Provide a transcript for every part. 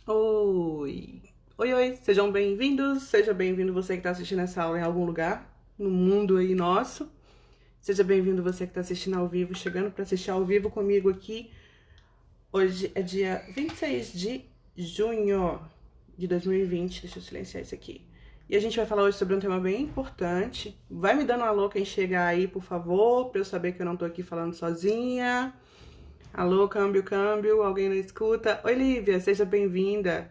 Oi! Oi, sejam bem-vindos, seja bem-vindo você que está assistindo essa aula em algum lugar no mundo aí nosso. Seja bem-vindo você que está assistindo ao vivo, chegando para assistir ao vivo comigo aqui. Hoje é dia 26 de junho de 2020, deixa eu silenciar isso aqui. E a gente vai falar hoje sobre um tema bem importante. Vai me dando um alô quem chegar aí, por favor, para eu saber que eu não tô aqui falando sozinha. Alô, câmbio, alguém na escuta? Oi, Lívia, seja bem-vinda.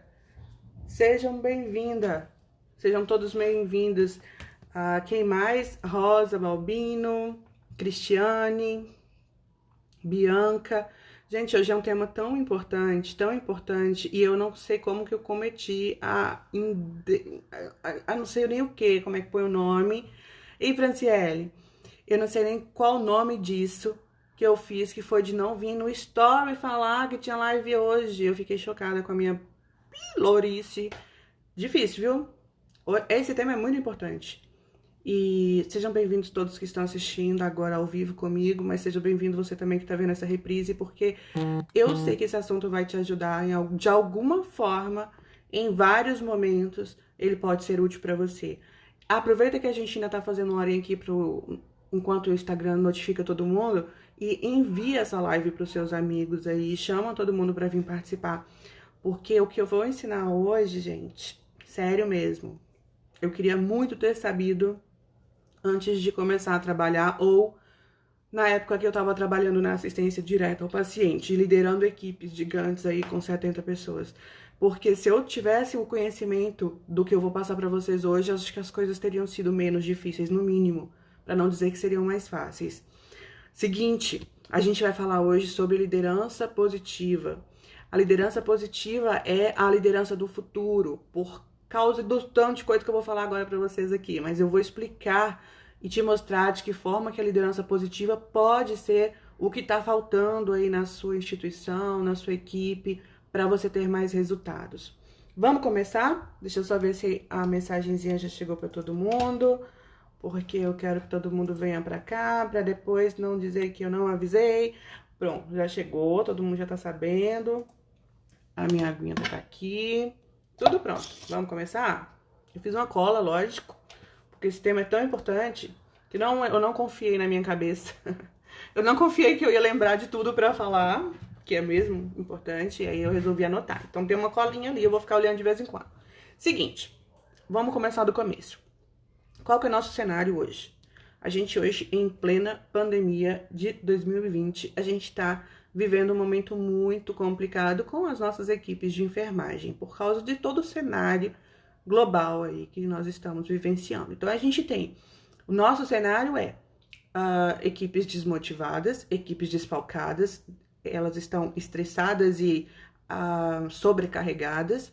Sejam bem-vinda. Sejam todos bem-vindos. Quem mais? Rosa, Balbino, Cristiane, Bianca. Gente, hoje é um tema tão importante, e eu não sei como que eu cometi a não sei nem o que, como é que põe o nome. E Franciele, eu não sei nem qual o nome disso que eu fiz, que foi de não vir no story falar que tinha live hoje. Eu fiquei chocada com a minha lourice. Difícil, viu? Esse tema é muito importante. E sejam bem-vindos todos que estão assistindo agora ao vivo comigo, mas seja bem-vindo você também que está vendo essa reprise, porque eu sei que esse assunto vai te ajudar de alguma forma, em vários momentos, ele pode ser útil para você. Aproveita que a gente ainda está fazendo uma horinha aqui enquanto o Instagram notifica todo mundo, e envia essa live para os seus amigos aí, chama todo mundo para vir participar. Porque o que eu vou ensinar hoje, gente, sério mesmo, eu queria muito ter sabido antes de começar a trabalhar, ou na época que eu estava trabalhando na assistência direta ao paciente, liderando equipes gigantes aí com 70 pessoas. Porque se eu tivesse o conhecimento do que eu vou passar para vocês hoje, acho que as coisas teriam sido menos difíceis, no mínimo, para não dizer que seriam mais fáceis. Seguinte, a gente vai falar hoje sobre liderança positiva. A liderança positiva é a liderança do futuro, por causa do tanto de coisa que eu vou falar agora para vocês aqui, mas eu vou explicar e te mostrar de que forma que a liderança positiva pode ser o que está faltando aí na sua instituição, na sua equipe, para você ter mais resultados. Vamos começar? Deixa eu só ver se a mensagenzinha já chegou para todo mundo, porque eu quero que todo mundo venha para cá, para depois não dizer que eu não avisei. Pronto, já chegou, todo mundo já tá sabendo. A minha aguinha tá aqui. Tudo pronto. Vamos começar? Eu fiz uma cola, lógico, porque esse tema é tão importante que eu não confiei na minha cabeça. Eu não confiei que eu ia lembrar de tudo para falar, que é mesmo importante, e aí eu resolvi anotar. Então tem uma colinha ali, eu vou ficar olhando de vez em quando. Seguinte, vamos começar do começo. Qual que é o nosso cenário hoje? A gente hoje, em plena pandemia de 2020, a gente está vivendo um momento muito complicado com as nossas equipes de enfermagem, por causa de todo o cenário global aí que nós estamos vivenciando. Então a gente tem, o nosso cenário é equipes desmotivadas, equipes desfalcadas, elas estão estressadas e sobrecarregadas,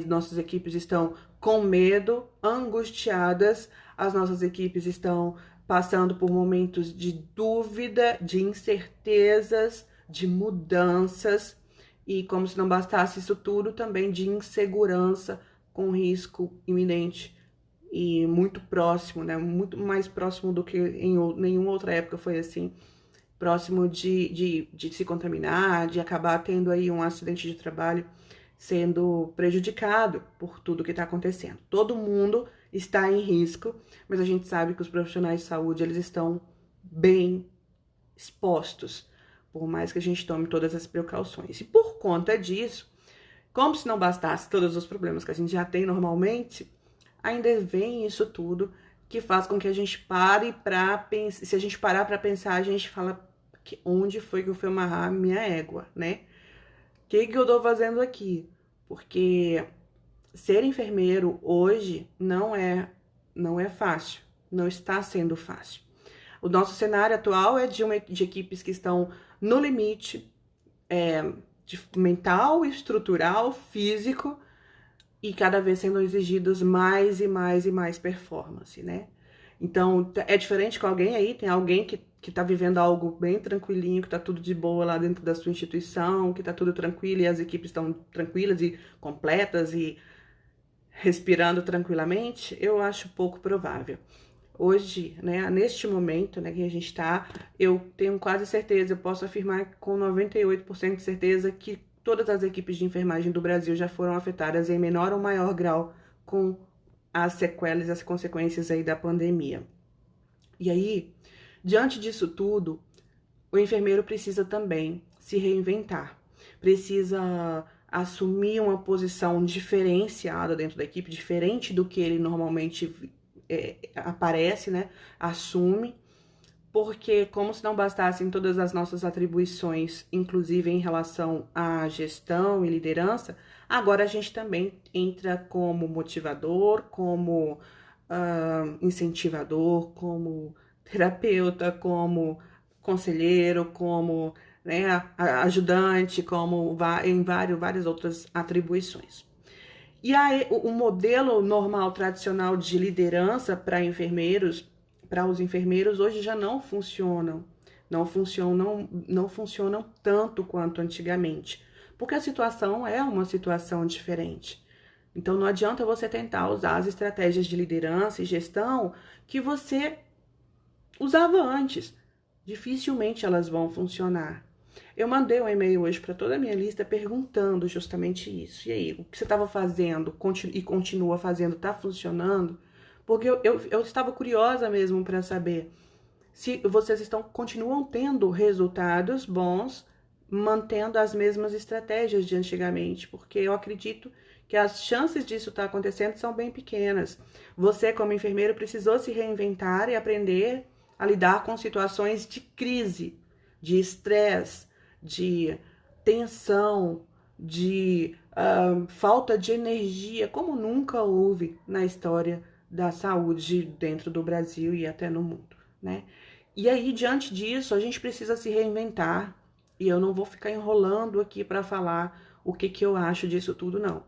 nossas equipes estão com medo, angustiadas, as nossas equipes estão passando por momentos de dúvida, de incertezas, de mudanças, e como se não bastasse isso tudo, também de insegurança com risco iminente e muito próximo, né? Muito mais próximo do que em nenhuma outra época foi assim, próximo de se contaminar, de acabar tendo aí um acidente de trabalho, sendo prejudicado por tudo que está acontecendo. Todo mundo está em risco, mas a gente sabe que os profissionais de saúde, eles estão bem expostos, por mais que a gente tome todas as precauções. E por conta disso, como se não bastasse todos os problemas que a gente já tem normalmente, ainda vem isso tudo que faz com que a gente pare para pensar. Se a gente parar para pensar, a gente fala que onde foi que eu fui amarrar a minha égua, né? O que eu tô fazendo aqui? Porque ser enfermeiro hoje não é fácil, não está sendo fácil. O nosso cenário atual é de equipes que estão no limite de mental, estrutural, físico, e cada vez sendo exigidos mais e mais e mais performance, né? Então, é diferente com alguém aí, tem alguém que tá vivendo algo bem tranquilinho, que tá tudo de boa lá dentro da sua instituição, que tá tudo tranquilo e as equipes estão tranquilas e completas e respirando tranquilamente. Eu acho pouco provável. Hoje, né, neste momento, né, que a gente tá, eu tenho quase certeza, eu posso afirmar com 98% de certeza que todas as equipes de enfermagem do Brasil já foram afetadas em menor ou maior grau com as sequelas, as consequências aí da pandemia. E aí, diante disso tudo, o enfermeiro precisa também se reinventar, precisa assumir uma posição diferenciada dentro da equipe, diferente do que ele normalmente aparece, né? Assume, porque como se não bastassem todas as nossas atribuições, inclusive em relação à gestão e liderança, agora a gente também entra como motivador, como incentivador, como terapeuta, como conselheiro, como, né, ajudante, como em várias outras atribuições. E aí, o modelo normal, tradicional de liderança para os enfermeiros, hoje já não funcionam. Não funcionam tanto quanto antigamente. Porque a situação é uma situação diferente. Então, não adianta você tentar usar as estratégias de liderança e gestão que você usava antes. Dificilmente elas vão funcionar. Eu mandei um e-mail hoje para toda a minha lista perguntando justamente isso. E aí, o que você estava fazendo e continua fazendo está funcionando? Porque eu estava curiosa mesmo para saber se vocês continuam tendo resultados bons, mantendo as mesmas estratégias de antigamente, porque eu acredito que as chances disso estar acontecendo são bem pequenas. Você, como enfermeiro, precisou se reinventar e aprender a lidar com situações de crise, de estresse, de tensão, de falta de energia, como nunca houve na história da saúde dentro do Brasil e até no mundo, né? E aí, diante disso, a gente precisa se reinventar. E eu não vou ficar enrolando aqui para falar o que eu acho disso tudo, não.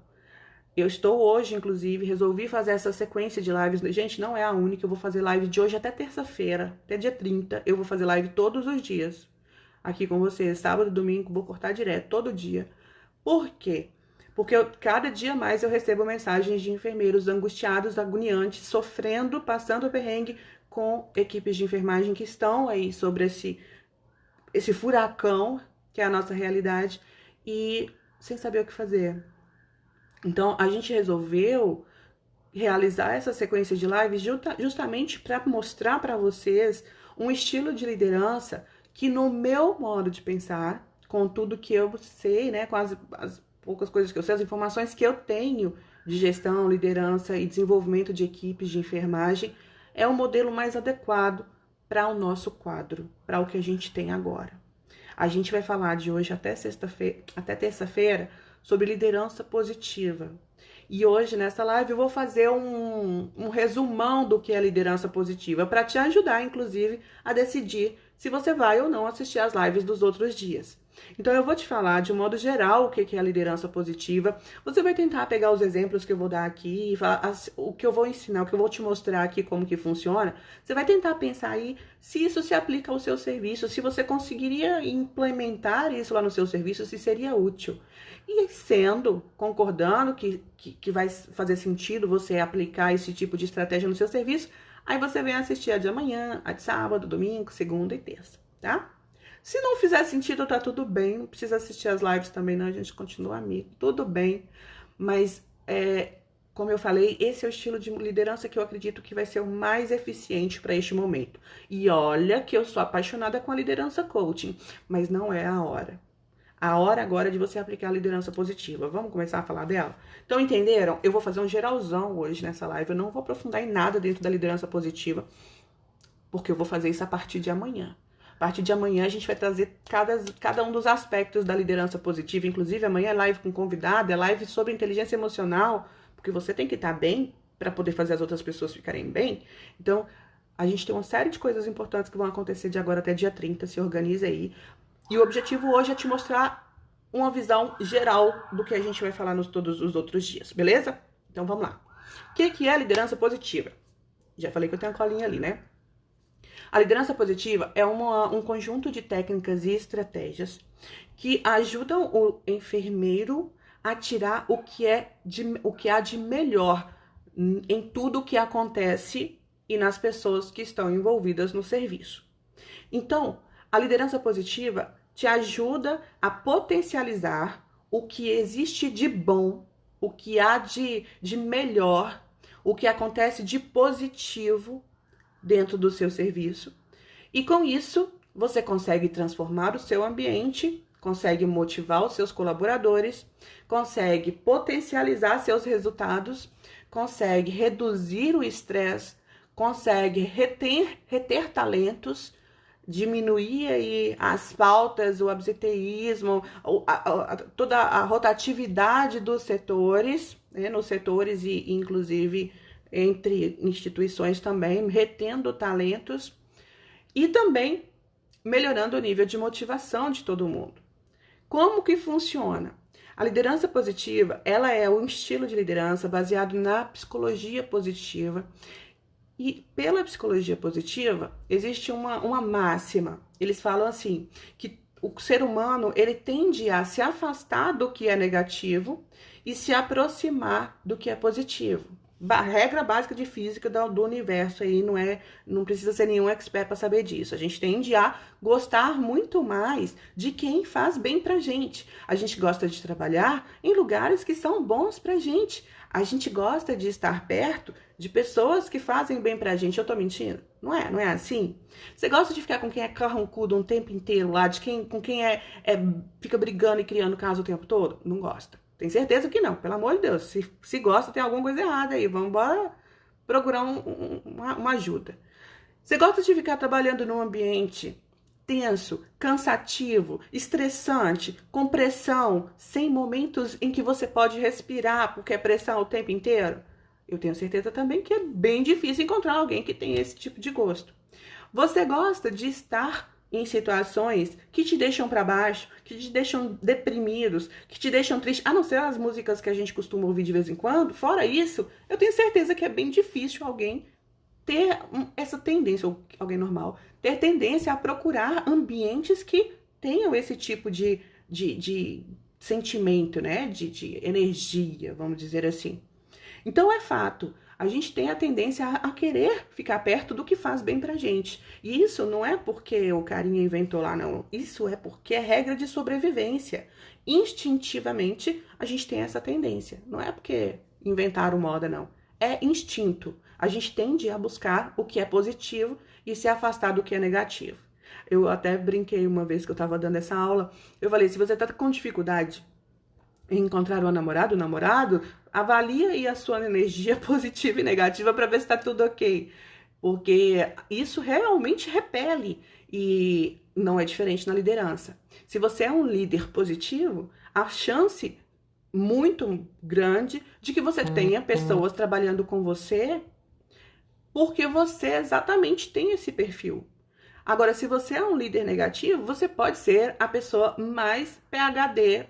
Eu estou hoje, inclusive, resolvi fazer essa sequência de lives. Gente, não é a única, eu vou fazer live de hoje até terça-feira, até dia 30. Eu vou fazer live todos os dias aqui com vocês. Sábado, domingo, vou cortar direto, todo dia. Por quê? Porque cada dia mais eu recebo mensagens de enfermeiros angustiados, agoniantes, sofrendo, passando perrengue com equipes de enfermagem que estão aí sobre esse furacão, que é a nossa realidade, e sem saber o que fazer. Então, a gente resolveu realizar essa sequência de lives justamente para mostrar para vocês um estilo de liderança que, no meu modo de pensar, com tudo que eu sei, né, com as poucas coisas que eu sei, as informações que eu tenho de gestão, liderança e desenvolvimento de equipes de enfermagem, é o modelo mais adequado para o nosso quadro, para o que a gente tem agora. A gente vai falar de hoje até terça-feira sobre liderança positiva. E hoje, nessa live, eu vou fazer um resumão do que é liderança positiva, para te ajudar, inclusive, a decidir se você vai ou não assistir às lives dos outros dias. Então, eu vou te falar de um modo geral o que é a liderança positiva. Você vai tentar pegar os exemplos que eu vou dar aqui e falar o que eu vou ensinar, o que eu vou te mostrar aqui como que funciona. Você vai tentar pensar aí se isso se aplica ao seu serviço, se você conseguiria implementar isso lá no seu serviço, se seria útil. E concordando que vai fazer sentido você aplicar esse tipo de estratégia no seu serviço, aí você vem assistir a de amanhã, a de sábado, domingo, segunda e terça, tá? Se não fizer sentido, tá tudo bem. Não precisa assistir as lives também, não. A gente continua amigo. Tudo bem. Mas, como eu falei, esse é o estilo de liderança que eu acredito que vai ser o mais eficiente para este momento. E olha que eu sou apaixonada com a liderança coaching, mas não é a hora. A hora agora é de você aplicar a liderança positiva. Vamos começar a falar dela? Então, entenderam? Eu vou fazer um geralzão hoje nessa live. Eu não vou aprofundar em nada dentro da liderança positiva, porque eu vou fazer isso a partir de amanhã. A partir de amanhã a gente vai trazer cada um dos aspectos da liderança positiva. Inclusive, amanhã é live com convidado, é live sobre inteligência emocional, porque você tem que estar bem para poder fazer as outras pessoas ficarem bem. Então, a gente tem uma série de coisas importantes que vão acontecer de agora até dia 30, se organize aí. E o objetivo hoje é te mostrar uma visão geral do que a gente vai falar nos todos os outros dias, beleza? Então, vamos lá. O que é liderança positiva? Já falei que eu tenho uma colinha ali, né? A liderança positiva é um conjunto de técnicas e estratégias que ajudam o enfermeiro a tirar o que há de melhor em tudo o que acontece e nas pessoas que estão envolvidas no serviço. Então, a liderança positiva te ajuda a potencializar o que existe de bom, o que há de melhor, o que acontece de positivo dentro do seu serviço. E com isso, você consegue transformar o seu ambiente, consegue motivar os seus colaboradores, consegue potencializar seus resultados, consegue reduzir o estresse, consegue reter talentos, diminuir aí as faltas, o absenteísmo, toda a rotatividade dos setores, né, nos setores e inclusive entre instituições também, retendo talentos e também melhorando o nível de motivação de todo mundo. Como que funciona? A liderança positiva, ela é um estilo de liderança baseado na psicologia positiva. E pela psicologia positiva, existe uma máxima. Eles falam assim, que o ser humano, ele tende a se afastar do que é negativo e se aproximar do que é positivo. Regra básica de física do universo aí, não precisa ser nenhum expert para saber disso. A gente tende a gostar muito mais de quem faz bem pra gente. A gente gosta de trabalhar em lugares que são bons pra gente. A gente gosta de estar perto de pessoas que fazem bem pra gente. Eu tô mentindo? Não é assim? Você gosta de ficar com quem é carrancudo um tempo inteiro lá, com quem fica brigando e criando caso o tempo todo? Não gosta. Tem certeza que não, pelo amor de Deus. Se gosta, tem alguma coisa errada aí. Vamos embora procurar uma ajuda. Você gosta de ficar trabalhando num ambiente tenso, cansativo, estressante, com pressão, sem momentos em que você pode respirar, porque é pressão o tempo inteiro? Eu tenho certeza também que é bem difícil encontrar alguém que tenha esse tipo de gosto. Você gosta de estar em situações que te deixam para baixo, que te deixam deprimidos, que te deixam tristes, a não ser as músicas que a gente costuma ouvir de vez em quando? Fora isso, eu tenho certeza que é bem difícil alguém ter essa tendência, ou alguém normal, ter tendência a procurar ambientes que tenham esse tipo de sentimento, né? De energia, vamos dizer assim. Então é fato, a gente tem a tendência a querer ficar perto do que faz bem pra gente. E isso não é porque o carinha inventou lá, não. Isso é porque é regra de sobrevivência. Instintivamente, a gente tem essa tendência. Não é porque inventaram moda, não. É instinto. A gente tende a buscar o que é positivo e se afastar do que é negativo. Eu até brinquei uma vez que eu tava dando essa aula. Eu falei, se você tá com dificuldade em encontrar um namorado, avalia aí a sua energia positiva e negativa para ver se tá tudo ok. Porque isso realmente repele e não é diferente na liderança. Se você é um líder positivo, a chance muito grande de que você tenha pessoas trabalhando com você porque você exatamente tem esse perfil. Agora, se você é um líder negativo, você pode ser a pessoa mais PhD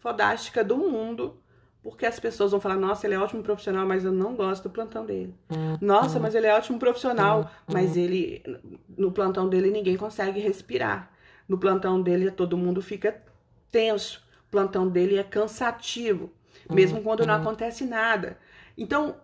fodástica do mundo, porque as pessoas vão falar, nossa, ele é ótimo profissional, mas eu não gosto do plantão dele. Nossa, mas ele é ótimo profissional, mas no plantão dele ninguém consegue respirar. No plantão dele todo mundo fica tenso. O plantão dele é cansativo, mesmo quando não acontece nada. Então,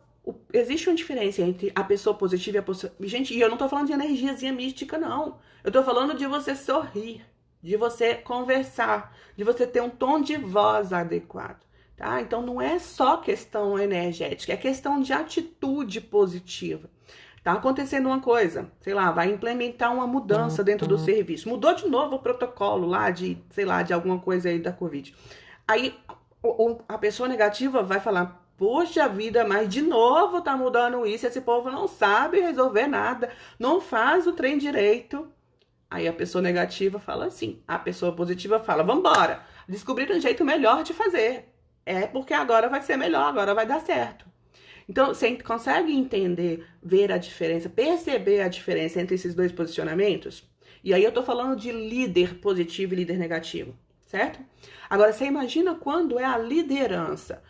existe uma diferença entre a pessoa positiva e a pessoa... Gente, e eu não tô falando de energiazinha mística, não. Eu tô falando de você sorrir, de você conversar, de você ter um tom de voz adequado, tá? Então, não é só questão energética, é questão de atitude positiva. Tá acontecendo uma coisa, sei lá, vai implementar uma mudança dentro do serviço. Mudou de novo o protocolo lá de, sei lá, de alguma coisa aí da Covid. Aí, a pessoa negativa vai falar... Poxa vida, mas de novo tá mudando isso, esse povo não sabe resolver nada, não faz o trem direito. Aí a pessoa negativa fala assim, a pessoa positiva fala, vambora, descobrir um jeito melhor de fazer. É porque agora vai ser melhor, agora vai dar certo. Então, você consegue entender, ver a diferença, perceber a diferença entre esses dois posicionamentos? E aí eu tô falando de líder positivo e líder negativo, certo? Agora, você imagina quando é a liderança.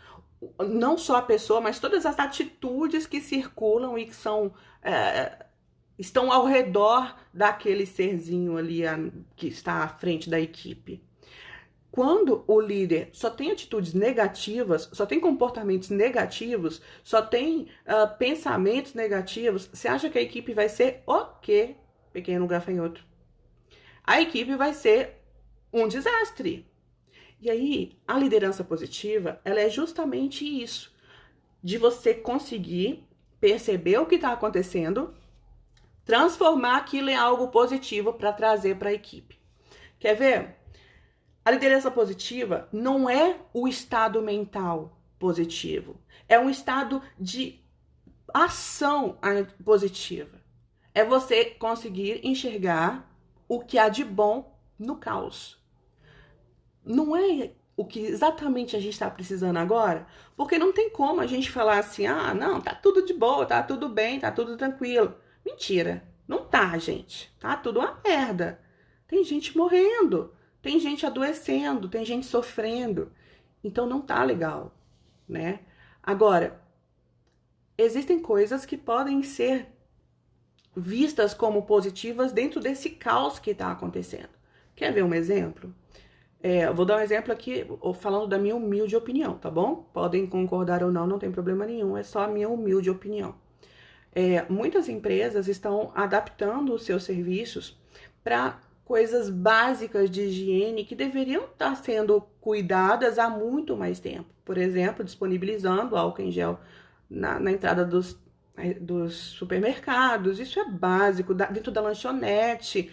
Não só a pessoa, mas todas as atitudes que circulam e que estão ao redor daquele serzinho ali que está à frente da equipe. Quando o líder só tem atitudes negativas, só tem comportamentos negativos, só tem pensamentos negativos, você acha que a equipe vai ser o quê? Pequeno gafanhoto. A equipe vai ser um desastre. E aí, a liderança positiva, ela é justamente isso, de você conseguir perceber o que está acontecendo, transformar aquilo em algo positivo para trazer para a equipe. Quer ver? A liderança positiva não é o estado mental positivo, é um estado de ação positiva. É você conseguir enxergar o que há de bom no caos. Não é o que exatamente a gente está precisando agora, porque não tem como a gente falar assim, ah, não, tá tudo de boa, tá tudo bem, tá tudo tranquilo. Mentira, não tá, gente. Tá tudo uma merda. Tem gente morrendo, tem gente adoecendo, tem gente sofrendo. Então não tá legal, né? Agora, existem coisas que podem ser vistas como positivas dentro desse caos que está acontecendo. Quer ver um exemplo? Eu vou dar um exemplo aqui, falando da minha humilde opinião, tá bom? Podem concordar ou não, não tem problema nenhum, é só a minha humilde opinião. Muitas empresas estão adaptando os seus serviços para coisas básicas de higiene que deveriam estar sendo cuidadas há muito mais tempo. Por exemplo, disponibilizando álcool em gel na entrada dos supermercados, isso é básico, dentro da lanchonete,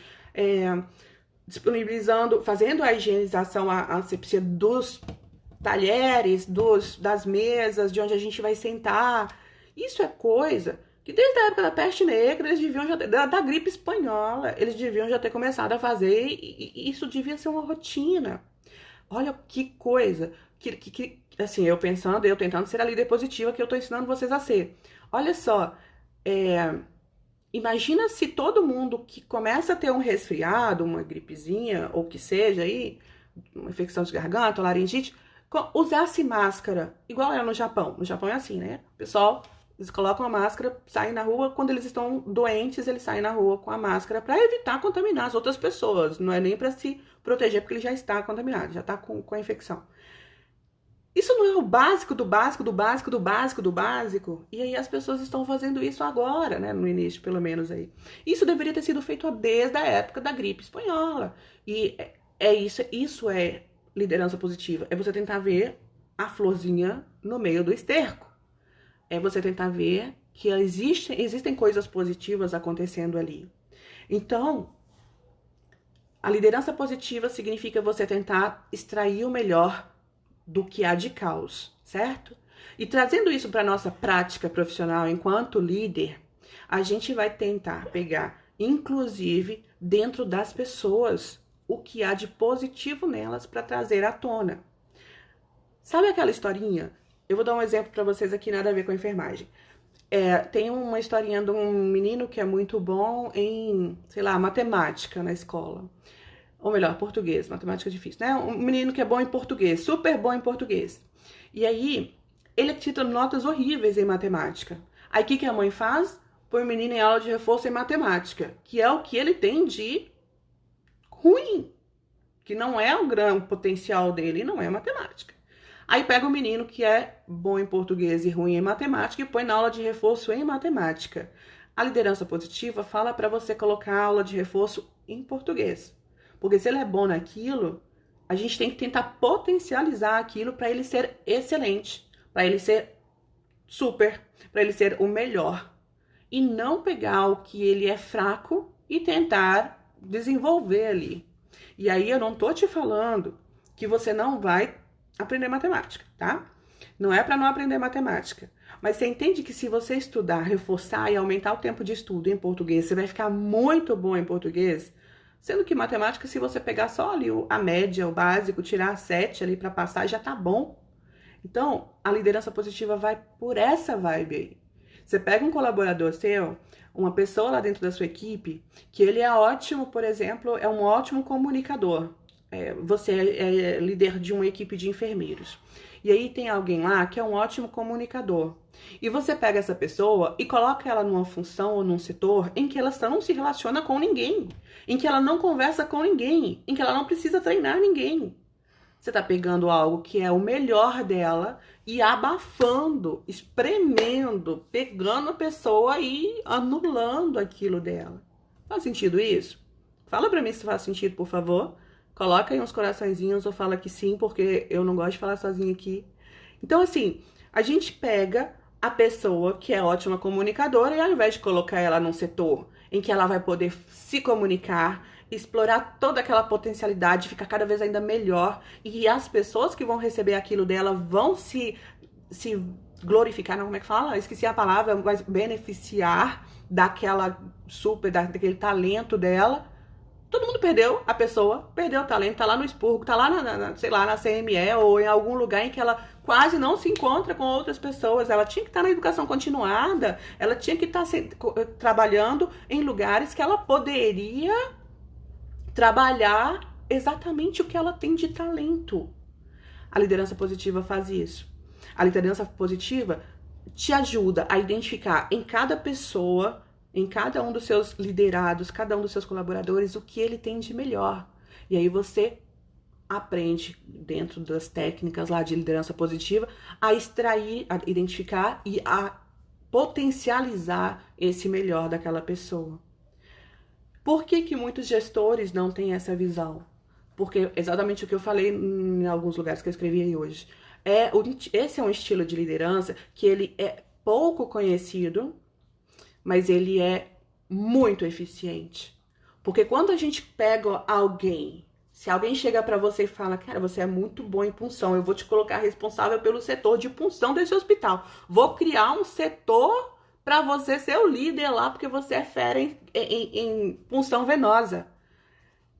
disponibilizando, fazendo a higienização, a asepsia dos talheres, das mesas, de onde a gente vai sentar. Isso é coisa que desde a época da peste negra, eles deviam já ter, da gripe espanhola, eles deviam já ter começado a fazer, e isso devia ser uma rotina. Olha que coisa, que assim, eu tentando ser a líder positiva que eu tô ensinando vocês a ser. Olha só, imagina se todo mundo que começa a ter um resfriado, uma gripezinha, ou que seja aí, uma infecção de garganta, laringite, usasse máscara, igual era no Japão. No Japão é assim, né? O pessoal, eles colocam a máscara, saem na rua, quando eles estão doentes, eles saem na rua com a máscara para evitar contaminar as outras pessoas. Não é nem para se proteger, porque ele já está contaminado, já está com a infecção. Isso não é o básico do básico, do básico, do básico, do básico? E aí as pessoas estão fazendo isso agora, né? No início, pelo menos aí. Isso deveria ter sido feito desde a época da gripe espanhola. E isso é liderança positiva. É você tentar ver a florzinha no meio do esterco. É você tentar ver que existem coisas positivas acontecendo ali. Então, a liderança positiva significa você tentar extrair o melhor do que há de caos, certo? E trazendo isso para nossa prática profissional enquanto líder, a gente vai tentar pegar, inclusive, dentro das pessoas, o que há de positivo nelas para trazer à tona. Sabe aquela historinha? Eu vou dar um exemplo para vocês aqui, nada a ver com a enfermagem. Tem uma historinha de um menino que é muito bom em, sei lá, matemática na escola. Ou melhor, português, matemática é difícil, né? Um menino que é bom em português, super bom em português. E aí, ele tira notas horríveis em matemática. Aí, o que a mãe faz? Põe o menino em aula de reforço em matemática, que é o que ele tem de ruim, que não é o grande potencial dele, não é matemática. Aí, pega o menino que é bom em português e ruim em matemática e põe na aula de reforço em matemática. A liderança positiva fala para você colocar a aula de reforço em português. Porque se ele é bom naquilo, a gente tem que tentar potencializar aquilo para ele ser excelente, para ele ser super, para ele ser o melhor. E não pegar o que ele é fraco e tentar desenvolver ali. E aí eu não tô te falando que você não vai aprender matemática, tá? Não é para não aprender matemática. Mas você entende que se você estudar, reforçar e aumentar o tempo de estudo em português, você vai ficar muito bom em português. Sendo que matemática, se você pegar só ali a média, o básico, tirar 7 ali para passar, já tá bom. Então, a liderança positiva vai por essa vibe aí. Você pega um colaborador seu, uma pessoa lá dentro da sua equipe, que ele é ótimo, por exemplo, é um ótimo comunicador. Você é líder de uma equipe de enfermeiros. E aí tem alguém lá que é um ótimo comunicador. E você pega essa pessoa e coloca ela numa função ou num setor em que ela não se relaciona com ninguém, em que ela não conversa com ninguém, em que ela não precisa treinar ninguém. Você tá pegando algo que é o melhor dela e abafando, espremendo, pegando a pessoa e anulando aquilo dela. Faz sentido isso? Fala pra mim se faz sentido, por favor. Coloca aí uns coraçõezinhos ou fala que sim, porque eu não gosto de falar sozinha aqui. Então, assim, a gente pega a pessoa que é ótima comunicadora e ao invés de colocar ela num setor em que ela vai poder se comunicar, explorar toda aquela potencialidade, ficar cada vez ainda melhor, e as pessoas que vão receber aquilo dela vão se glorificar, não, como é que fala? Esqueci a palavra, mas beneficiar daquela daquele talento dela. Todo mundo perdeu, a pessoa perdeu o talento, tá lá no expurgo, tá lá sei lá, na CME ou em algum lugar em que ela quase não se encontra com outras pessoas. Ela tinha que estar na educação continuada, ela tinha que estar trabalhando em lugares que ela poderia trabalhar exatamente o que ela tem de talento. A liderança positiva faz isso. A liderança positiva te ajuda a identificar em cada pessoa, em cada um dos seus liderados, cada um dos seus colaboradores, o que ele tem de melhor. E aí você aprende, dentro das técnicas lá de liderança positiva, a extrair, a identificar e a potencializar esse melhor daquela pessoa. Por que muitos gestores não têm essa visão? Porque exatamente o que eu falei em alguns lugares que eu escrevi aí hoje. Esse é um estilo de liderança que ele é pouco conhecido, mas ele é muito eficiente. Porque quando a gente pega alguém, se alguém chega para você e fala, cara, você é muito bom em punção, eu vou te colocar responsável pelo setor de punção desse hospital. Vou criar um setor para você ser o líder lá, porque você é fera em punção venosa.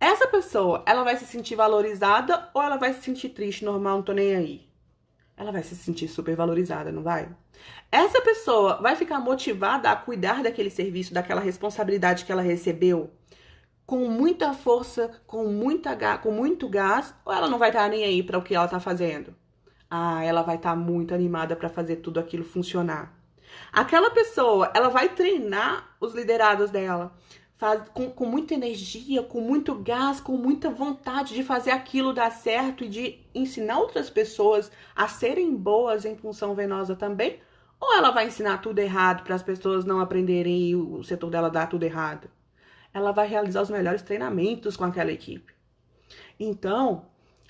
Essa pessoa, ela vai se sentir valorizada ou ela vai se sentir triste, normal, não tô nem aí? Ela vai se sentir super valorizada, não vai? Essa pessoa vai ficar motivada a cuidar daquele serviço, daquela responsabilidade que ela recebeu, com muita força, com muito gás, ou ela não vai estar nem aí para o que ela está fazendo? Ah, ela vai estar muito animada para fazer tudo aquilo funcionar. Aquela pessoa, ela vai treinar os liderados dela, com muita energia, com muito gás, com muita vontade de fazer aquilo dar certo e de ensinar outras pessoas a serem boas em punção venosa também? Ou ela vai ensinar tudo errado para as pessoas não aprenderem e o setor dela dar tudo errado? Ela vai realizar os melhores treinamentos com aquela equipe. Então,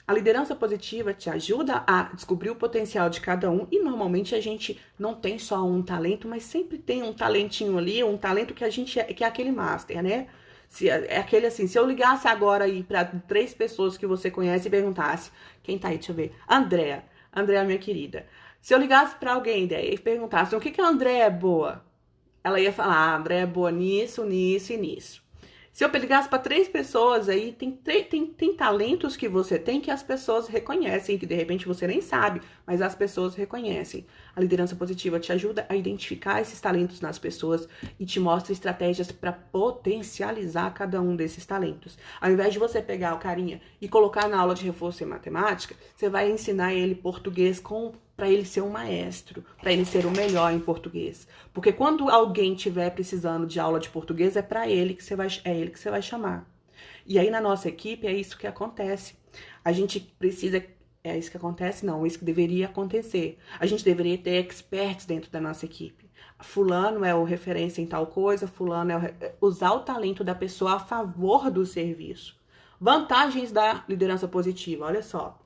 a liderança positiva te ajuda a descobrir o potencial de cada um e normalmente a gente não tem só um talento, mas sempre tem um talentinho ali, um talento que que é aquele master, né? É aquele assim, se eu ligasse agora aí para 3 pessoas que você conhece e perguntasse, quem tá aí, deixa eu ver, Andréa, minha querida. Se eu ligasse para alguém daí e perguntasse o que a Andréa é boa, ela ia falar, a Andréa é boa nisso, nisso e nisso. Se eu ligasse para 3 pessoas aí, tem talentos que você tem que as pessoas reconhecem, que de repente você nem sabe, mas as pessoas reconhecem. A liderança positiva te ajuda a identificar esses talentos nas pessoas e te mostra estratégias para potencializar cada um desses talentos. Ao invés de você pegar o carinha e colocar na aula de reforço em matemática, você vai ensinar ele português para ele ser um maestro, para ele ser o melhor em português. Porque quando alguém estiver precisando de aula de português, é para ele que você vai chamar. E aí na nossa equipe é isso que acontece. A gente precisa, é isso que acontece? Não, é isso que deveria acontecer. A gente deveria ter experts dentro da nossa equipe. Fulano é o referência em tal coisa, fulano usar o talento da pessoa a favor do serviço. Vantagens da liderança positiva, olha só.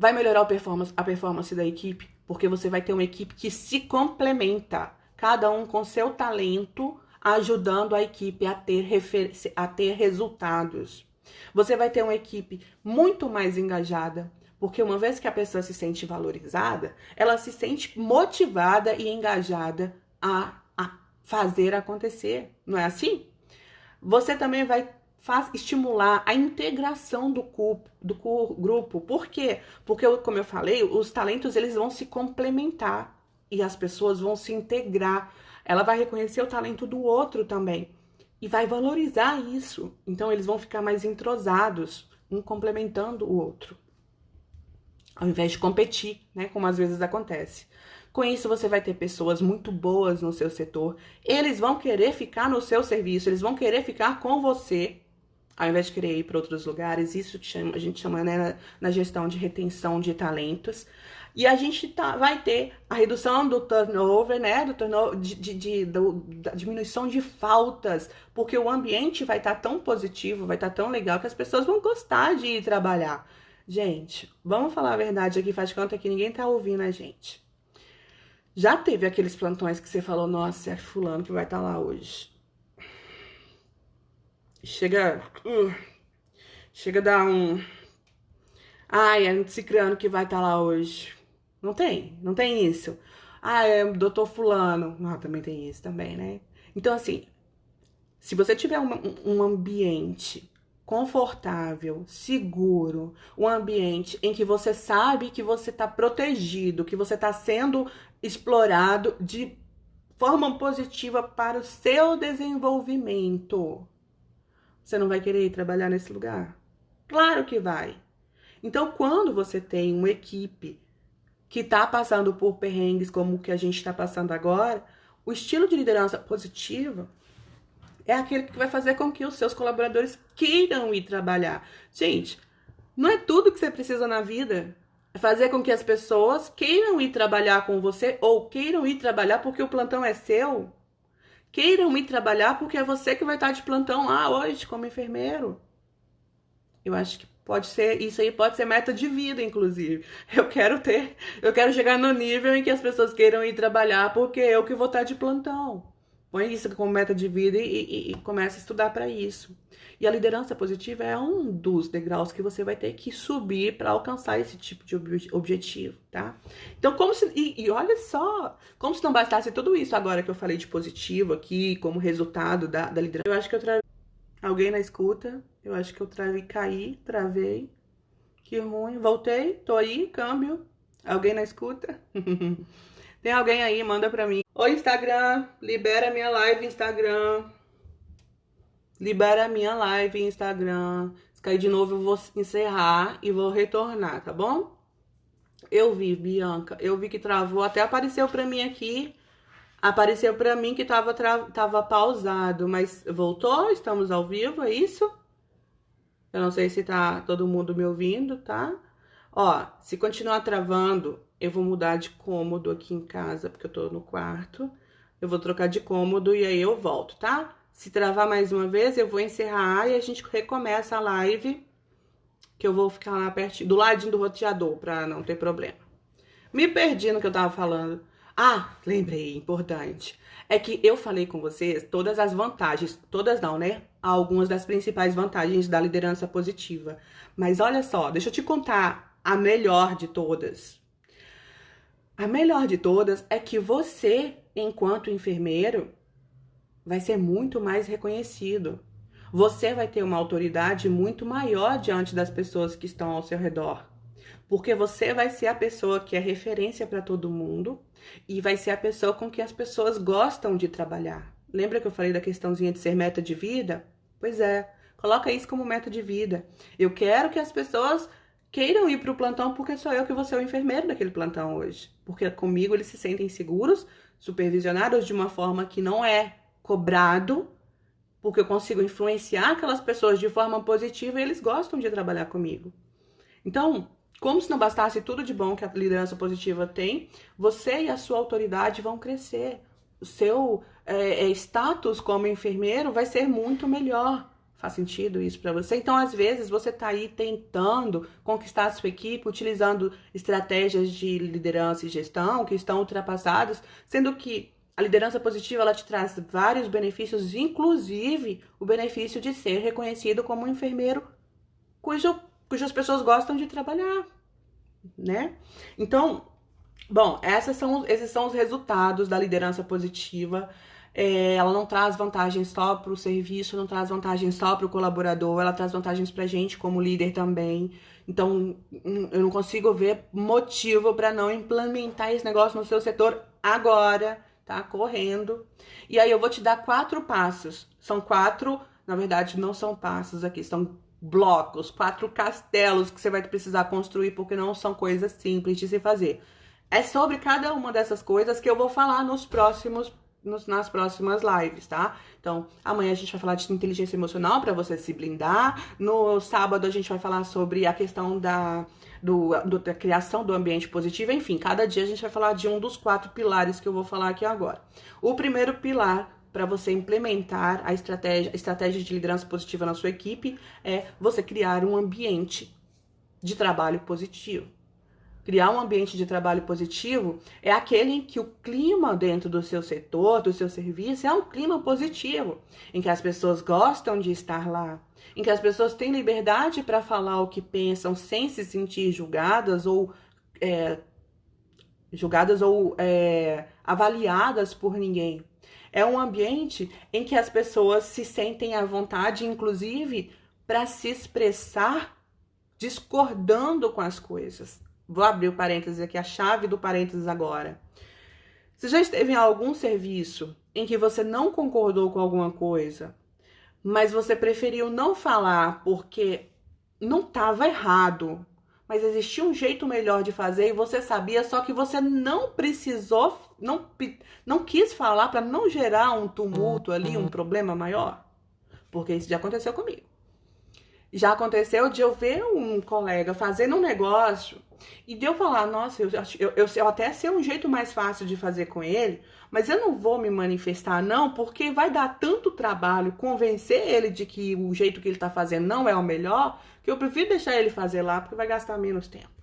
Vai melhorar a performance da equipe, porque você vai ter uma equipe que se complementa, cada um com seu talento, ajudando a equipe a ter resultados. Você vai ter uma equipe muito mais engajada, porque uma vez que a pessoa se sente valorizada, ela se sente motivada e engajada a fazer acontecer, não é assim? Você também vai estimular a integração do grupo. Por quê? Porque, como eu falei, os talentos eles vão se complementar e as pessoas vão se integrar. Ela vai reconhecer o talento do outro também e vai valorizar isso. Então, eles vão ficar mais entrosados, um complementando o outro, ao invés de competir, né? Como às vezes acontece. Com isso, você vai ter pessoas muito boas no seu setor. Eles vão querer ficar no seu serviço, eles vão querer ficar com você. ao invés de querer ir para outros lugares. Isso a gente chama, né, na gestão de retenção de talentos. E a gente vai ter a redução do turnover, né? Da diminuição de faltas, porque o ambiente vai estar tão positivo, vai estar tão legal que as pessoas vão gostar de ir trabalhar. Gente, vamos falar a verdade aqui, faz de conta que ninguém tá ouvindo a gente. Já teve aqueles plantões que você falou, nossa, é fulano que vai estar lá hoje. Chega a dar um... Ai, é cicrano que vai estar lá hoje. Não tem isso. Ah, é o doutor fulano. Ah, também tem isso também, né? Então, assim, se você tiver um ambiente confortável, seguro, um ambiente em que você sabe que você está protegido, que você está sendo explorado de forma positiva para o seu desenvolvimento, você não vai querer ir trabalhar nesse lugar? Claro que vai. Então, quando você tem uma equipe que está passando por perrengues como o que a gente está passando agora, o estilo de liderança positiva é aquele que vai fazer com que os seus colaboradores queiram ir trabalhar. Gente, não é tudo que você precisa na vida. É fazer com que as pessoas queiram ir trabalhar com você ou queiram ir trabalhar porque o plantão é seu. Queiram ir trabalhar porque é você que vai estar de plantão lá hoje como enfermeiro. Eu acho que pode ser, isso aí pode ser meta de vida, inclusive. Eu quero chegar no nível em que as pessoas queiram ir trabalhar porque eu que vou estar de plantão. Põe isso como meta de vida e começa a estudar para isso. E a liderança positiva é um dos degraus que você vai ter que subir para alcançar esse tipo de objetivo, tá? Então, e olha só, como se não bastasse tudo isso agora que eu falei de positivo aqui, como resultado da liderança. Eu acho que eu travei. Alguém na escuta? Eu acho que eu travei. Que ruim. Voltei, tô aí, câmbio. Alguém na escuta? Tem alguém aí? Manda pra mim. Oi, Instagram, libera minha live, Instagram. Libera minha live, Instagram. Se cair de novo, eu vou encerrar e vou retornar, tá bom? Eu vi, Bianca. Eu vi que travou. Até apareceu pra mim aqui. Apareceu pra mim que tava pausado. Mas voltou? Estamos ao vivo, é isso? Eu não sei se tá todo mundo me ouvindo, tá? Ó, se continuar travando, eu vou mudar de cômodo aqui em casa, porque eu tô no quarto. Eu vou trocar de cômodo e aí eu volto, tá? Se travar mais uma vez, eu vou encerrar e a gente recomeça a live, que eu vou ficar lá pertinho, do ladinho do roteador, pra não ter problema. Me perdi no que eu tava falando. Ah, lembrei, importante. É que eu falei com vocês todas as vantagens, todas não, né? Algumas das principais vantagens da liderança positiva. Mas olha só, deixa eu te contar a melhor de todas. A melhor de todas é que você, enquanto enfermeiro, vai ser muito mais reconhecido. Você vai ter uma autoridade muito maior diante das pessoas que estão ao seu redor. Porque você vai ser a pessoa que é referência para todo mundo e vai ser a pessoa com que as pessoas gostam de trabalhar. Lembra que eu falei da questãozinha de ser meta de vida? Pois é, coloca isso como meta de vida. Eu quero que as pessoas queiram ir para o plantão porque sou eu que vou ser o enfermeiro daquele plantão hoje. Porque comigo eles se sentem seguros, supervisionados de uma forma que não é cobrado, porque eu consigo influenciar aquelas pessoas de forma positiva e eles gostam de trabalhar comigo. Então, como se não bastasse tudo de bom que a liderança positiva tem, você e a sua autoridade vão crescer. O seu status como enfermeiro vai ser muito melhor. Faz sentido isso para você? Então, às vezes, você tá aí tentando conquistar a sua equipe, utilizando estratégias de liderança e gestão que estão ultrapassadas, sendo que a liderança positiva, ela te traz vários benefícios, inclusive o benefício de ser reconhecido como um enfermeiro cujas pessoas gostam de trabalhar, né? Então, bom, esses são os resultados da liderança positiva. Ela não traz vantagens só para o serviço, não traz vantagens só para o colaborador, ela traz vantagens para a gente como líder também. Então, eu não consigo ver motivo para não implementar esse negócio no seu setor agora, tá? Correndo. E aí eu vou te dar 4 passos. São 4, na verdade, não são passos aqui, são blocos, 4 castelos que você vai precisar construir, porque não são coisas simples de se fazer. É sobre cada uma dessas coisas que eu vou falar nos próximos nas próximas lives, tá? Então, amanhã a gente vai falar de inteligência emocional para você se blindar. No sábado a gente vai falar sobre a questão da criação do ambiente positivo. Enfim, cada dia a gente vai falar de um dos 4 pilares que eu vou falar aqui agora. O primeiro pilar para você implementar a estratégia de liderança positiva na sua equipe é você criar um ambiente de trabalho positivo. Criar um ambiente de trabalho positivo é aquele em que o clima dentro do seu setor, do seu serviço, é um clima positivo, em que as pessoas gostam de estar lá, em que as pessoas têm liberdade para falar o que pensam sem se sentir julgadas ou avaliadas por ninguém. É um ambiente em que as pessoas se sentem à vontade, inclusive, para se expressar discordando com as coisas. Vou abrir o parênteses aqui, a chave do parênteses agora. Você já esteve em algum serviço em que você não concordou com alguma coisa, mas você preferiu não falar porque não estava errado, mas existia um jeito melhor de fazer e você sabia, só que você não precisou, não quis falar para não gerar um tumulto ali, um problema maior? Porque isso já aconteceu comigo. Já aconteceu de eu ver um colega fazendo um negócio e de eu falar, nossa, eu até sei um jeito mais fácil de fazer com ele, mas eu não vou me manifestar não, porque vai dar tanto trabalho convencer ele de que o jeito que ele tá fazendo não é o melhor, que eu prefiro deixar ele fazer lá, porque vai gastar menos tempo.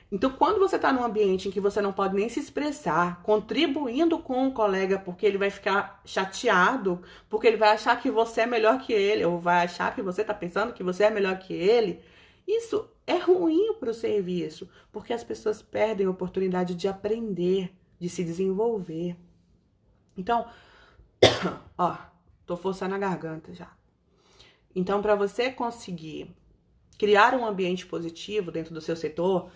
Então, quando você está num ambiente em que você não pode nem se expressar, contribuindo com o colega porque ele vai ficar chateado, porque ele vai achar que você é melhor que ele, ou vai achar que você está pensando que você é melhor que ele, isso é ruim para o serviço, porque as pessoas perdem a oportunidade de aprender, de se desenvolver. Então, ó, tô forçando a garganta já. Então, para você conseguir criar um ambiente positivo dentro do seu setor,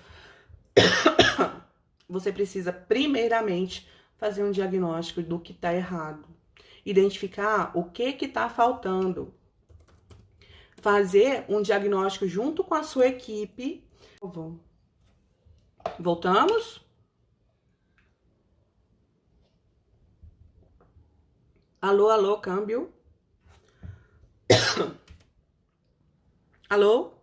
você precisa, primeiramente, fazer um diagnóstico do que está errado. Identificar o que está faltando. Fazer um diagnóstico junto com a sua equipe. Voltamos? Alô, alô, câmbio? Alô?